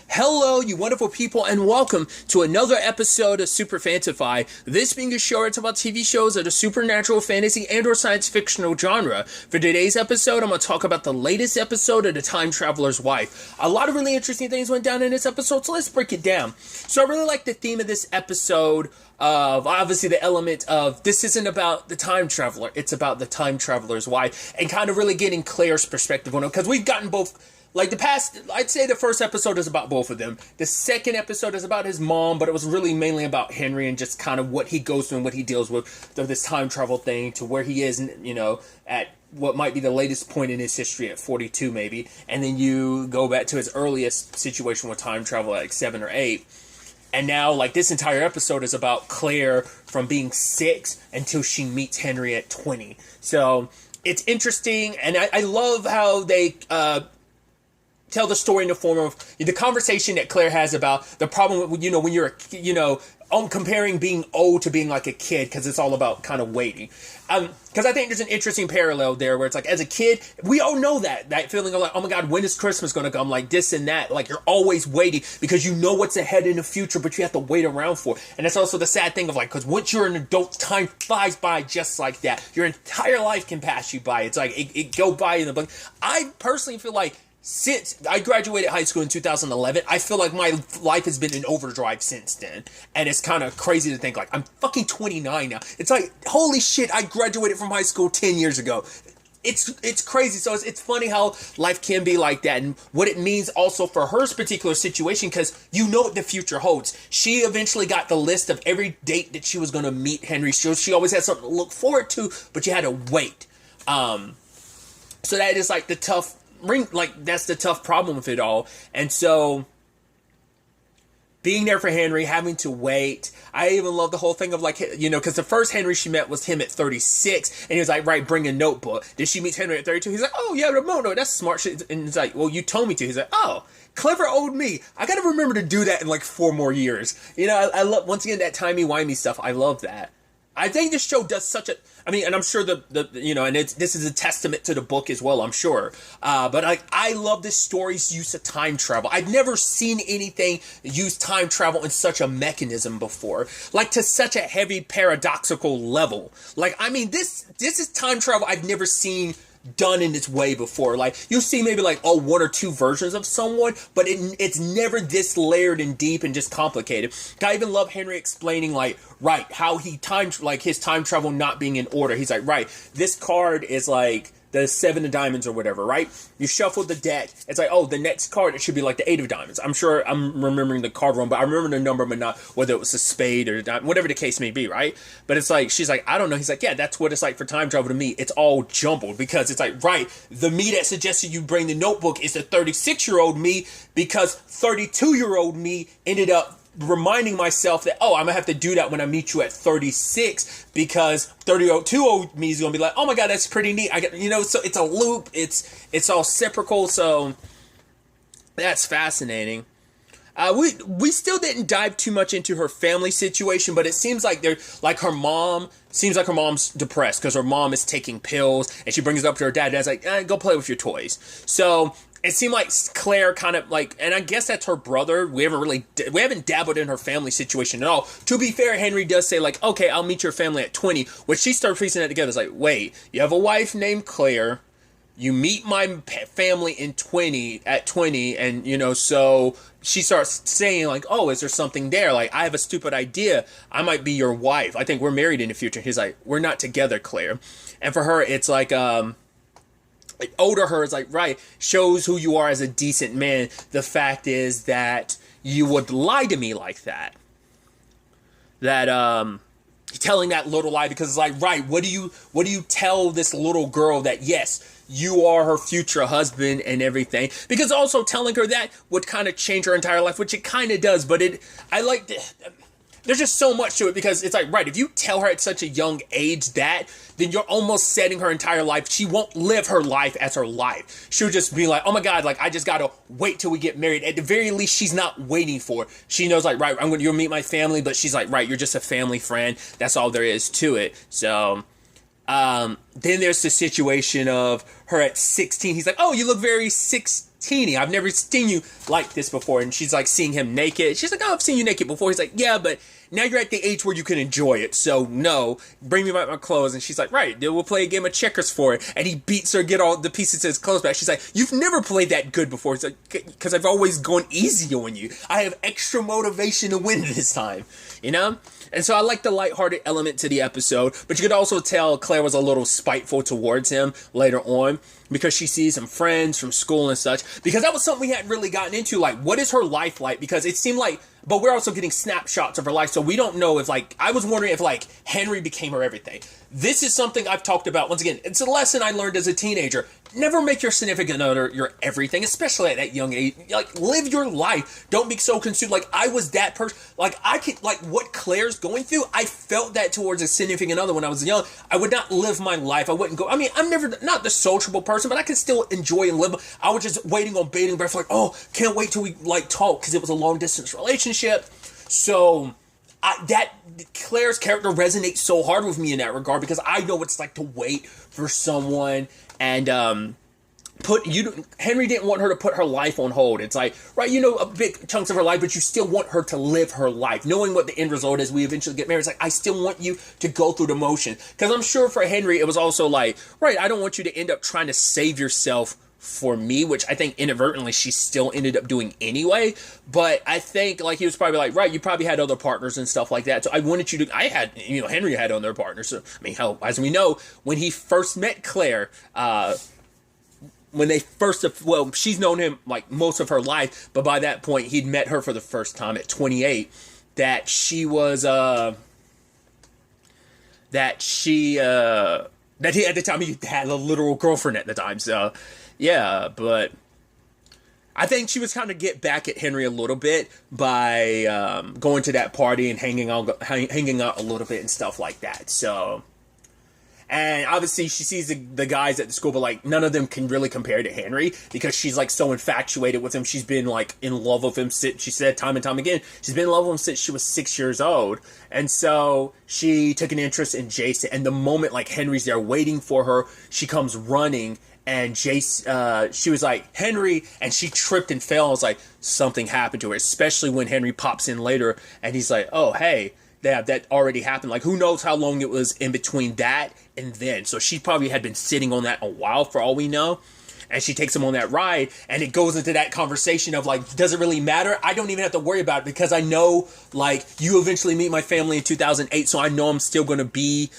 Hello, you wonderful people, and welcome to another episode of Super-Fanta-Fi. This being a show, it's about TV shows of the supernatural, fantasy, and or science fictional genre. For today's episode, I'm going to talk about the latest episode of The Time Traveler's Wife. A lot of really interesting things went down in this episode, so let's break it down. So I really like the theme of this episode of, obviously, the element of this isn't about the time traveler, it's about the time traveler's wife, and kind of really getting Claire's perspective on it, because we've gotten both. Like I'd say the first episode is about both of them. The second episode is about his mom, but it was really mainly about Henry and just kind of what he goes through and what he deals with, this time travel thing, to where he is, at what might be the latest point in his history at 42 maybe. And then you go back to his earliest situation with time travel at like 7 or 8. And now, like, this entire episode is about Claire from being 6 until she meets Henry at 20. So it's interesting, and I love how they tell the story in the form of the conversation that Claire has about the problem with, when you're, comparing being old to being like a kid, because it's all about kind of waiting. Because I think there's an interesting parallel there where it's like, as a kid, we all know that feeling of like, oh my God, when is Christmas going to come? Like this and that. Like you're always waiting because you know what's ahead in the future, but you have to wait around for it. And that's also the sad thing of like, because once you're an adult, time flies by just like that. Your entire life can pass you by. It's like, it go by in the blink. I personally feel like, since I graduated high school in 2011, I feel like my life has been in overdrive since then. And it's kind of crazy to think, like, I'm fucking 29 now. It's like, holy shit, I graduated from high school 10 years ago. It's crazy. So it's funny how life can be like that, and what it means also for her particular situation, because you know what the future holds. She eventually got the list of every date that she was going to meet Henry. She always had something to look forward to, but you had to wait. So that is like the tough... that's the tough problem with it all. And so being there for Henry, having to wait. I even love the whole thing of like, because the first Henry she met was him at 36, and he was like, right, bring a notebook. Then she meets Henry at 32. He's like, oh yeah, no, that's smart shit. And it's like, well, you told me to. He's like, oh, clever old me. I gotta remember to do that in like 4 more years. I love, once again, that timey-wimey stuff. I love that. I think this show does such a... and I'm sure and this is a testament to the book as well, I'm sure. But I love this story's use of time travel. I've never seen anything use time travel in such a mechanism before. Like, to such a heavy, paradoxical level. Like, this is time travel I've never seen done in this way before. Like, you'll see maybe like, 1 or 2 versions of someone, but it's never this layered and deep and just complicated. I even love Henry explaining, like, right, how he his time travel not being in order. He's like, right, this card is like the 7 of diamonds or whatever, right? You shuffle the deck. It's like, the next card, it should be like the 8 of diamonds. I'm sure I'm remembering the card wrong, but I remember the number, but not whether it was a spade or whatever the case may be, right? But it's like, she's like, I don't know. He's like, yeah, that's what it's like for time travel to me. It's all jumbled, because it's like, right, the me that suggested you bring the notebook is the 36-year-old me, because 32-year-old me ended up reminding myself that, I'm gonna have to do that when I meet you at 36, because 32-year-old me is gonna be like, oh my God, that's pretty neat. So it's a loop. It's all reciprocal. So that's fascinating. We still didn't dive too much into her family situation, but it seems like her mom's depressed because her mom is taking pills, and she brings it up to her dad. Dad's like, go play with your toys. So it seemed like Claire kind of like, and I guess that's her brother. We haven't dabbled in her family situation at all. To be fair, Henry does say like, okay, I'll meet your family at 20. When she started piecing that together, it's like, wait, you have a wife named Claire. You meet my family at 20, and, so she starts saying, like, is there something there? Like, I have a stupid idea. I might be your wife. I think we're married in the future. He's like, we're not together, Claire. And for her, it's like, older her is like, right, shows who you are as a decent man. The fact is that you would lie to me like that. Telling that little lie, because it's like, right, what do you tell this little girl that, yes, you are her future husband and everything? Because also telling her that would kind of change her entire life, which it kind of does, but there's just so much to it, because it's like, right, if you tell her at such a young age that, then you're almost setting her entire life. She won't live her life as her life. She'll just be like, oh my God, like, I just gotta wait till we get married. At the very least, she's not waiting for it. She knows, like, right, you'll meet my family, but she's like, right, you're just a family friend. That's all there is to it. So, then there's the situation of her at 16. He's like, oh, you look very 16-y. I've never seen you like this before. And she's like seeing him naked. She's like, oh, I've seen you naked before. He's like, yeah, but now you're at the age where you can enjoy it. So no, bring me back my clothes. And she's like, right, then we'll play a game of checkers for it. And he beats her, get all the pieces of his clothes back. She's like, you've never played that good before. He's like, because I've always gone easy on you. I have extra motivation to win this time, you know? And so I like the lighthearted element to the episode, but you could also tell Claire was a little spiteful towards him later on because she sees some friends from school and such, because that was something we hadn't really gotten into, like, what is her life like? Because it seemed like, but we're also getting snapshots of her life, so we don't know if, like, I was wondering if, like, Henry became her everything. This is something I've talked about, once again, it's a lesson I learned as a teenager. Never make your significant other your everything, especially at that young age. Like, live your life. Don't be so consumed. Like, I was that person. Like, I could, like, what Claire's going through, I felt that towards a significant other when I was young. I would not live my life. I wouldn't go, I mean, I'm never, not the sociable person, but I could still enjoy and live. I was just waiting on bating breath, like, oh, can't wait till we, like, talk, because it was a long-distance relationship. So, Claire's character resonates so hard with me in that regard, because I know what it's like to wait for someone, and Henry didn't want her to put her life on hold. It's like, right, you know, a big chunks of her life, but you still want her to live her life, knowing what the end result is. We eventually get married. It's like, I still want you to go through the motion, because I'm sure for Henry it was also like, right, I don't want you to end up trying to save yourself for me, which I think inadvertently she still ended up doing anyway. But I think, like, he was probably like, right, you probably had other partners and stuff like that, so I wanted you to, Henry had other partners, so, I mean, hell, as we know, when he first met Claire, when they first, well, she's known him, like, most of her life, but by that point, he'd met her for the first time at 28, that he at the time, he had a literal girlfriend at the time, so, yeah, but I think she was kind of get back at Henry a little bit by going to that party and hanging out a little bit and stuff like that. So, and obviously she sees the guys at the school, but like none of them can really compare to Henry because she's like so infatuated with him. She's been like in love with him since, she said time and time again, she's been in love with him since she was 6 years old. And so she took an interest in Jason, and the moment like Henry's there waiting for her, she comes running. And Jace, she was like, Henry, and she tripped and fell. I was like, something happened to her, especially when Henry pops in later, and he's like, oh, hey, that already happened. Like, who knows how long it was in between that and then. So she probably had been sitting on that a while, for all we know. And she takes him on that ride, and it goes into that conversation of, like, does it really matter? I don't even have to worry about it, because I know, like, you eventually meet my family in 2008, so I know I'm still going to be,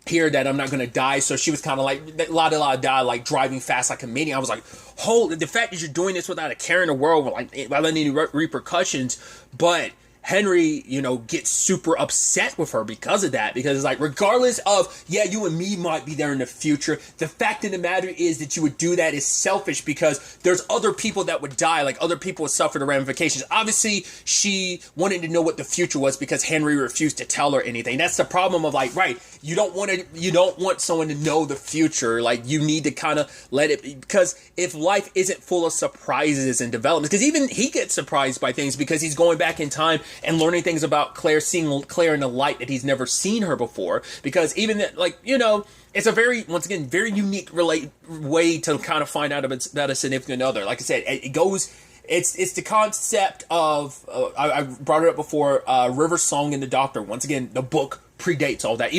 here, that I'm not going to die. So she was kind of like, la die, like driving fast like a maniac. I was like, the fact that you're doing this without a care in the world, like, without any repercussions. But Henry, you know, gets super upset with her because of that, because it's like, regardless of, yeah, you and me might be there in the future, the fact of the matter is that you would do that is selfish, because there's other people that would die, like other people would suffer the ramifications. Obviously, she wanted to know what the future was because Henry refused to tell her anything. That's the problem of, like, right, you don't want someone to know the future. Like, you need to kind of let it, because if life isn't full of surprises and developments, because even he gets surprised by things because he's going back in time and learning things about Claire, seeing Claire in a light that he's never seen her before. Because even that, like, you know, it's a very, once again, very unique way to kind of find out about a significant other. Like I said, it goes, it's the concept of, I brought it up before, River Song and the Doctor. Once again, the book predates all that.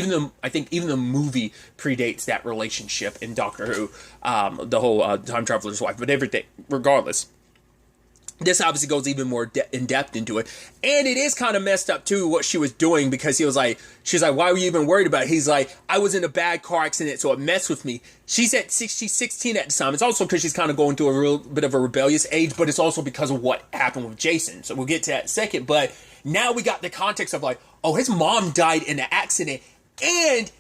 I think even the movie predates that relationship in Doctor Who, the whole time traveler's wife. But everything, regardless, this obviously goes even more in depth into it. And it is kind of messed up too, what she was doing, because she's like, why were you even worried about it? He's like, I was in a bad car accident, so it messed with me. She's 16 at the time. It's also because she's kind of going through a real bit of a rebellious age, but it's also because of what happened with Jason. So we'll get to that in a second. But now we got the context of like, oh, his mom died in an accident, and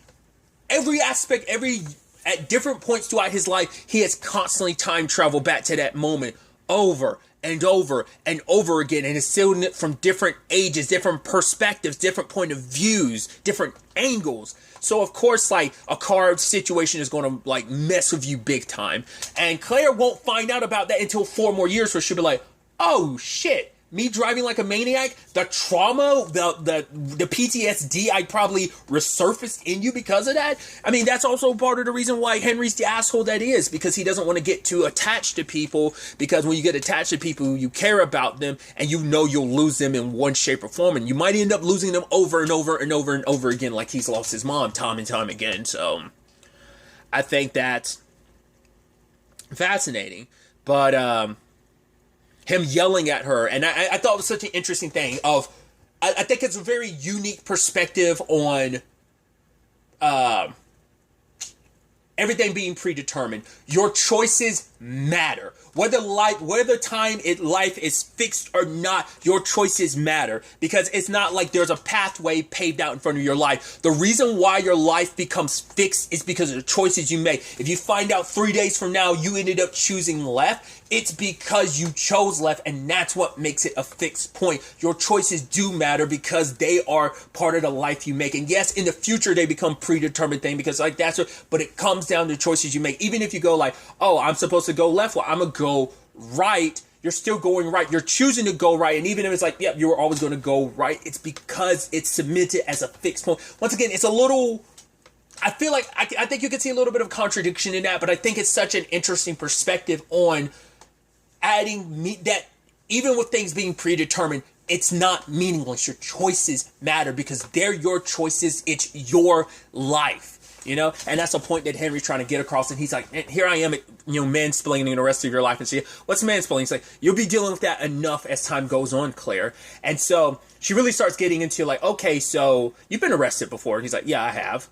every aspect, at different points throughout his life, he has constantly time traveled back to that moment over and over and over again, and it's still from different ages, different perspectives, different point of views, different angles. So of course, like, a car situation is going to, like, mess with you big time, and Claire won't find out about that until 4 more years, where she'll be like, oh shit, me driving like a maniac, the trauma, the PTSD I probably resurfaced in you because of that. I mean, that's also part of the reason why Henry's the asshole that he is, because he doesn't want to get too attached to people, because when you get attached to people, you care about them, and you know you'll lose them in one shape or form, and you might end up losing them over and over and over and over again, like he's lost his mom time and time again. So I think that's fascinating. But him yelling at her, and I thought it was such an interesting thing of, I think it's a very unique perspective on everything being predetermined. Your choices matter. Whether time in life is fixed or not, your choices matter, because it's not like there's a pathway paved out in front of your life. The reason why your life becomes fixed is because of the choices you make. If you find out 3 days from now you ended up choosing left, it's because you chose left, and that's what makes it a fixed point. Your choices do matter because they are part of the life you make. And yes, in the future they become predetermined thing, because like that's what, but it comes down to choices you make. Even if you go like, oh, I'm supposed to go left, well, I'm gonna go right, you're still going right. You're choosing to go right. And even if it's like, yep, you were always going to go right, it's because it's submitted as a fixed point. Once again, it's a little, I feel like, I think you can see a little bit of contradiction in that, but I think it's such an interesting perspective on adding that even with things being predetermined, it's not meaningless. Your choices matter because they're your choices. It's your life. You know, and that's a point that Henry's trying to get across. And he's like, here I am, mansplaining the rest of your life. And she, what's mansplaining? He's like, you'll be dealing with that enough as time goes on, Claire. And so she really starts getting into like, okay, so you've been arrested before. And he's like, yeah, I have.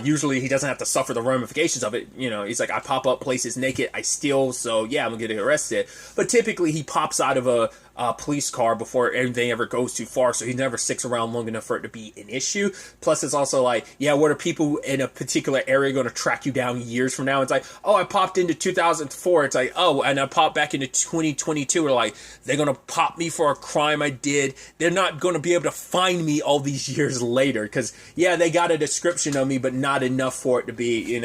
Usually he doesn't have to suffer the ramifications of it. You know, he's like, I pop up places naked, I steal, so yeah, I'm gonna get arrested. But typically he pops out of a police car before anything ever goes too far, so he never sticks around long enough for it to be an issue. Plus it's also like, yeah, what are people in a particular area going to track you down years from now? It's like, oh, I popped into 2004. It's like, oh, and I popped back into 2022. We're like, they're going to pop me for a crime I did. They're not going to be able to find me all these years later, because yeah, they got a description of me, but not enough for it to be,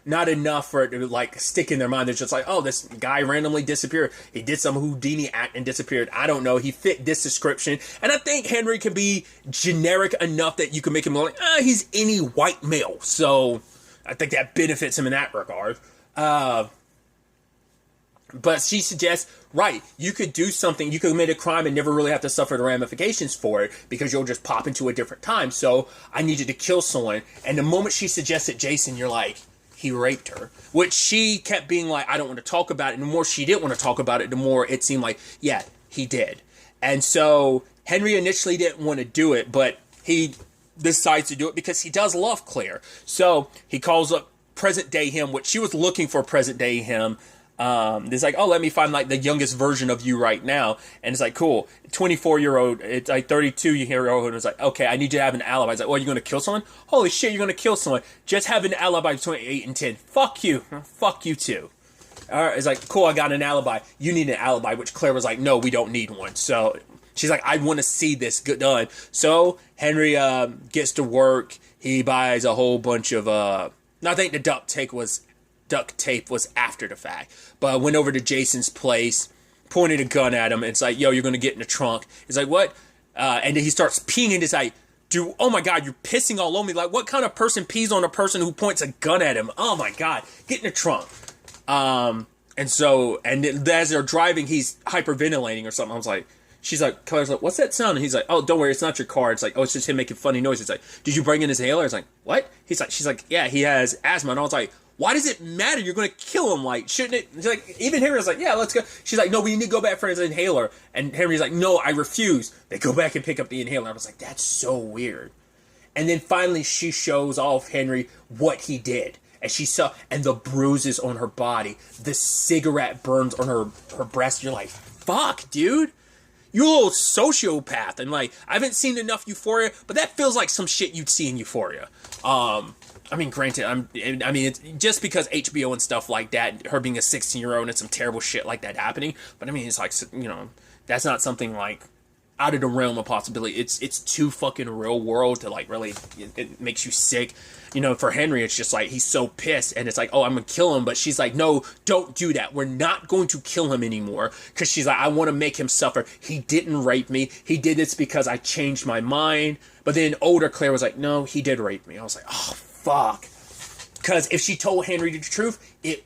not enough for it to like stick in their mind. They're just like, oh, this guy randomly disappeared. He did some Houdini act and disappeared. I don't know. He fit this description. And I think Henry can be generic enough that you can make him like, he's any white male. So I think that benefits him in that regard. But she suggests, right, you could do something, you could commit a crime and never really have to suffer the ramifications for it because you'll just pop into a different time. So I need you to kill someone. And the moment she suggested Jason, you're like, he raped her, which she kept being like, I don't want to talk about it. And the more she didn't want to talk about it, the more it seemed like, yeah, he did. And so Henry initially didn't want to do it, but he decides to do it because he does love Claire. So he calls up present day him, which she was looking for present day him. It's like, oh, let me find like the youngest version of you right now. And it's like, cool, 24-year-old, it's like 32-year-old, and it's like, okay, I need you to have an alibi. It's like, oh, you're going to kill someone? Holy shit, you're going to kill someone. Just have an alibi between 8 and 10. Fuck you. Fuck you too. All right, it's like, cool, I got an alibi. You need an alibi, which Claire was like, no, we don't need one. So she's like, I want to see this done. So Henry gets to work. He buys a whole bunch of, I think the duct tape was after the fact, but I went over to Jason's place, pointed a gun at him. It's like, yo, you're going to get in the trunk. He's like, what? And then he starts peeing, and it's like, dude, oh my God, you're pissing all over me. Like, what kind of person pees on a person who points a gun at him? Oh my God, get in the trunk. And as they're driving, he's hyperventilating or something. I was like, she's like, Claire's like, what's that sound? And he's like, oh, don't worry, it's not your car. It's like, oh, it's just him making funny noises. It's like, did you bring in his inhaler? It's like, what? She's like, yeah, he has asthma. And I was like, why does it matter? You're going to kill him. Like, shouldn't it? It's like, even Henry's like, yeah, let's go. She's like, no, we need to go back for his inhaler. And Henry's like, no, I refuse. They go back and pick up the inhaler. I was like, that's so weird. And then finally she shows off Henry what he did. And she saw, and the bruises on her body, the cigarette burns on her breast. You're like, fuck, dude. You a little sociopath. And like, I haven't seen enough Euphoria, but that feels like some shit you'd see in Euphoria. I mean, granted, it's just because HBO and stuff like that, her being a 16-year-old and some terrible shit like that happening. But I mean, it's like, that's not something like, out of the realm of possibility. It's too fucking real world to like really, it makes you sick. You know, for Henry, it's just like he's so pissed, and it's like, oh, I'm gonna kill him, but she's like, no, don't do that. We're not going to kill him anymore, because she's like, I want to make him suffer. He didn't rape me. He did this because I changed my mind. But then older Claire was like, no, he did rape me. I was like, oh fuck, because if she told Henry the truth, it'd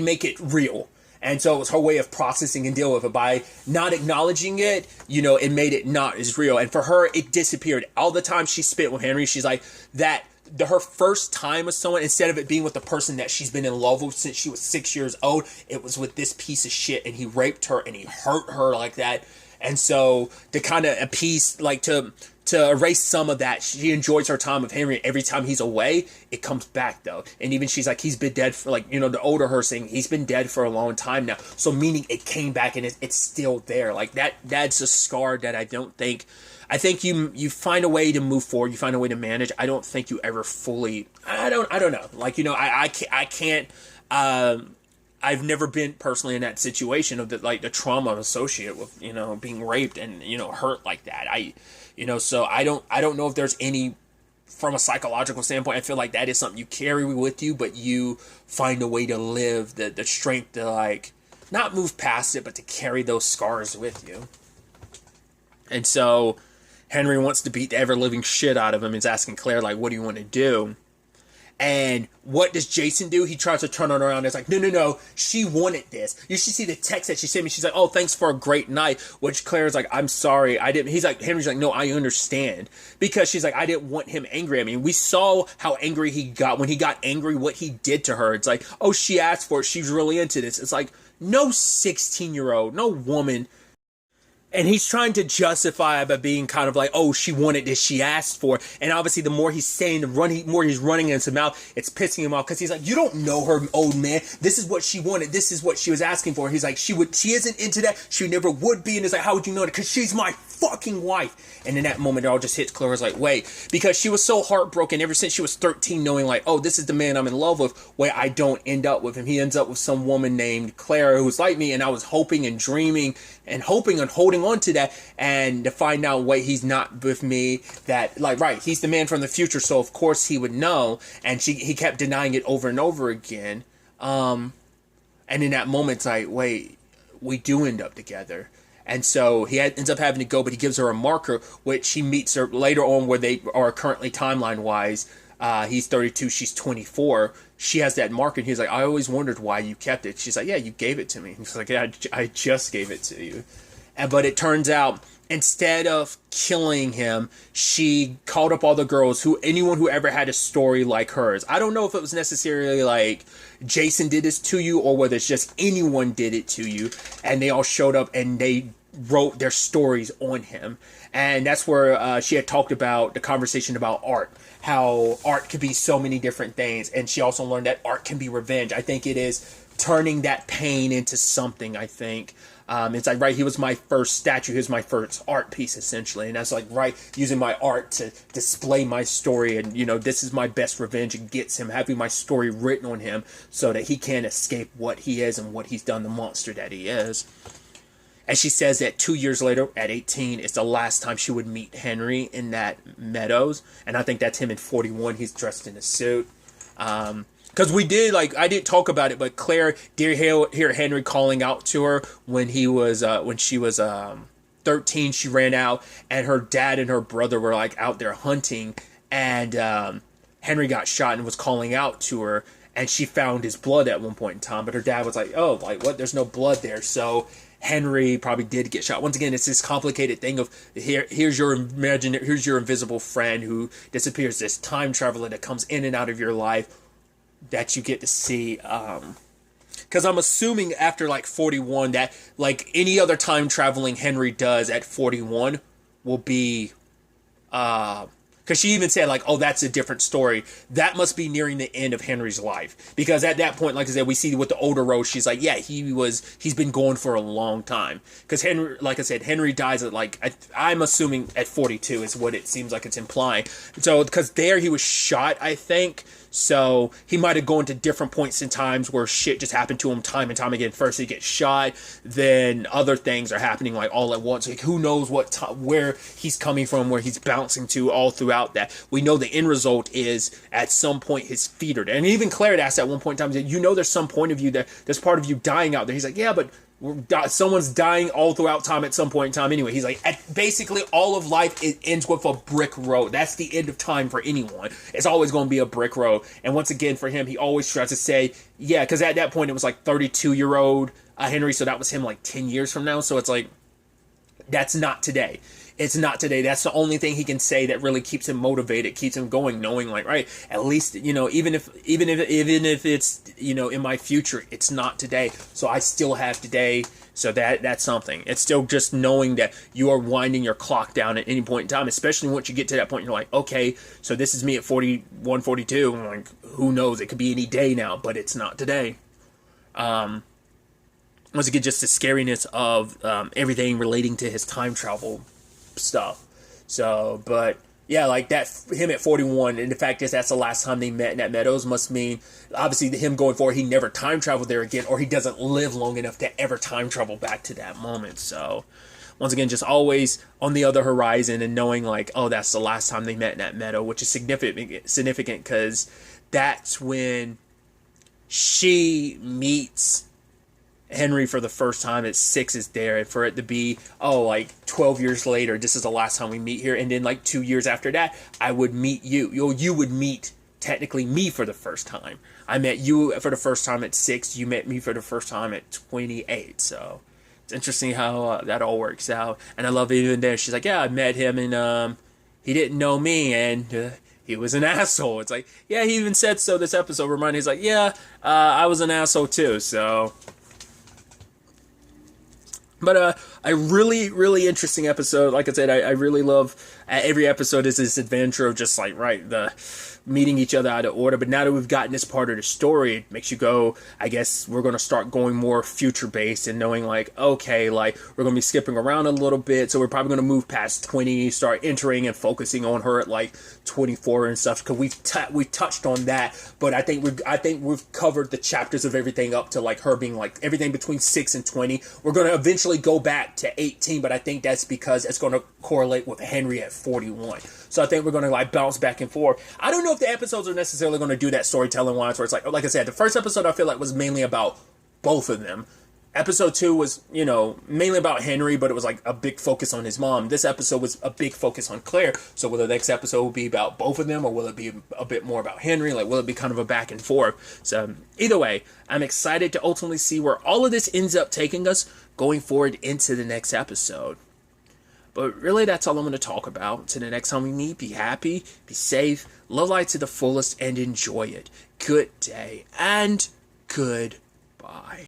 make it real. And so it was her way of processing and dealing with it. By not acknowledging it, you know, it made it not as real. And for her, it disappeared. All the time she spent with Henry, she's like, her first time with someone, instead of it being with the person that she's been in love with since she was 6 years old, it was with this piece of shit, and he raped her and he hurt her like that. And so to kind of appease, like to erase some of that, she enjoys her time with Henry. Every time he's away, it comes back though. And even she's like, he's been dead for, like, you know, the older her saying, he's been dead for a long time now. So meaning it came back and it's still there. Like that's a scar that I think you find a way to move forward. You find a way to manage. I don't think you ever fully, I don't know. Like, you know, I can't, I've never been personally in that situation of the trauma associated with, you know, being raped and, you know, hurt like that. So I don't know if there's any, from a psychological standpoint, I feel like that is something you carry with you, but you find a way to live the strength to, like, not move past it, but to carry those scars with you. And so Henry wants to beat the ever-living shit out of him. He's asking Claire, like, what do you want to do? And what does Jason do? He tries to turn her around. It's like, no, she wanted this. You should see the text that she sent me. She's like, oh, thanks for a great night. Which Claire's like, I'm sorry, I didn't. Henry's like, no, I understand. Because she's like, I didn't want him angry. I mean, we saw how angry he got. When he got angry, what he did to her. It's like, oh, she asked for it. She's really into this. It's like, no 16-year-old, no woman. And he's trying to justify it by being kind of like, oh, she wanted this, she asked for it. And obviously, the more he's saying, the more he's running into his mouth, it's pissing him off. Because he's like, you don't know her, old man. This is what she wanted. This is what she was asking for. He's like, she isn't into that. She never would be. And it's like, how would you know that? Because she's my fucking wife. And in that moment, it all just hits Claire's like, wait. Because she was so heartbroken ever since she was 13, knowing like, oh, this is the man I'm in love with. Wait, I don't end up with him. He ends up with some woman named Claire who's like me. And I was hoping and dreaming and hoping and holding on to that, and to find out, wait, he's not with me. That, like, right, he's the man from the future, so of course he would know. And he kept denying it over and over again. And in that moment, it's like, wait, we do end up together. And so he ends up having to go, but he gives her a marker, which he meets her later on, where they are currently timeline-wise. He's 32, she's 24. She has that marker, and he's like, I always wondered why you kept it. She's like, yeah, you gave it to me. He's like, yeah, I just gave it to you. But it turns out, instead of killing him, she called up all the girls, anyone who ever had a story like hers. I don't know if it was necessarily like Jason did this to you, or whether it's just anyone did it to you, and they all showed up and they wrote their stories on him. And that's where she had talked about the conversation about art, how art could be so many different things. And she also learned that art can be revenge. I think it is turning that pain into something, I think. It's like, right, he was my first statue, he was my first art piece, essentially. And that's like, right, using my art to display my story. And, you know, this is my best revenge against him, having my story written on him so that he can't escape what he is and what he's done, the monster that he is. And she says that 2 years later, at 18, it's the last time she would meet Henry in that Meadows. And I think that's him in 41. He's dressed in a suit. Because we did, like, I didn't talk about it, but Claire did hear Henry calling out to her when she was 13. She ran out, and her dad and her brother were, like, out there hunting. And Henry got shot and was calling out to her. And she found his blood at one point in time. But her dad was like, oh, like, what? There's no blood there. So Henry probably did get shot. Once again, it's this complicated thing of here's your invisible friend who disappears, this time traveler that comes in and out of your life that you get to see. Because I'm assuming after like 41 that like any other time traveling Henry does at 41 will be Because she even said, like, oh, that's a different story. That must be nearing the end of Henry's life. Because at that point, like I said, we see with the older Rose, she's like, yeah, he's been going for a long time. Because Henry, like I said, Henry dies at, like, I'm assuming at 42 is what it seems like it's implying. So, because there he was shot, I think. So he might have gone to different points in times where shit just happened to him time and time again. First he gets shot, then other things are happening like all at once. Like who knows where he's coming from, where he's bouncing to all throughout that. We know the end result is at some point his feet are dead. And even Claire asked at one point in time, you know there's some point of you that there's part of you dying out there. He's like, yeah, but someone's dying all throughout time at some point in time anyway. He's like, basically all of life, it ends with a brick road. That's the end of time for anyone. It's always going to be a brick road. And once again, for him, he always tries to say, yeah, because at that point it was like 32-year-old Henry, so that was him like 10 years from now. So it's like, that's not today. It's not today. That's the only thing he can say that really keeps him motivated, keeps him going, knowing like, right, at least, you know, even if it's, you know, in my future, it's not today. So I still have today. So that's something. It's still just knowing that you are winding your clock down at any point in time, especially once you get to that point, you're like, okay, so this is me at 41, 42. I'm like, who knows? It could be any day now, but it's not today. Once again, just the scariness of everything relating to his time travel stuff. So, but yeah, like that, him at 41, and the fact is that's the last time they met in that Meadows must mean, obviously, him going forward, he never time traveled there again, or he doesn't live long enough to ever time travel back to that moment. So, once again, just always on the other horizon and knowing like, oh, that's the last time they met in that meadow, which is significant because that's when she meets Henry for the first time at 6 is there, and for it to be, oh, like 12 years later, this is the last time we meet here, and then like 2 years after that, I would meet you. You would meet technically me for the first time. I met you for the first time at 6. You met me for the first time at 28. So it's interesting how that all works out. And I love even there. She's like, yeah, I met him, and he didn't know me, and he was an asshole. It's like, yeah, he even said so this episode. He's like, yeah, I was an asshole too. So. But a really, really interesting episode. Like I said, I really love every episode is this adventure of just like, right, the meeting each other out of order. But now that we've gotten this part of the story, it makes you go, I guess we're going to start going more future-based and knowing like, okay, like we're going to be skipping around a little bit. So we're probably going to move past 20, start entering and focusing on her at like 24 and stuff. Because we've touched on that. But I think we've covered the chapters of everything up to like her being like everything between 6 and 20. We're going to eventually go back to 18, but I think that's because it's going to correlate with Henry at 41. So I think we're going to like bounce back and forth. I don't know if the episodes are necessarily going to do that storytelling wise, where it's like I said, the first episode I feel like was mainly about both of them. Episode 2 was, you know, mainly about Henry, but it was like a big focus on his mom. This episode was a big focus on Claire. So will the next episode will be about both of them, or will it be a bit more about Henry? Like, will it be kind of a back and forth? So either way, I'm excited to ultimately see where all of this ends up taking us going forward into the next episode. But really, that's all I'm going to talk about. Until the next time we meet, be happy, be safe, love life to the fullest, and enjoy it. Good day, and goodbye.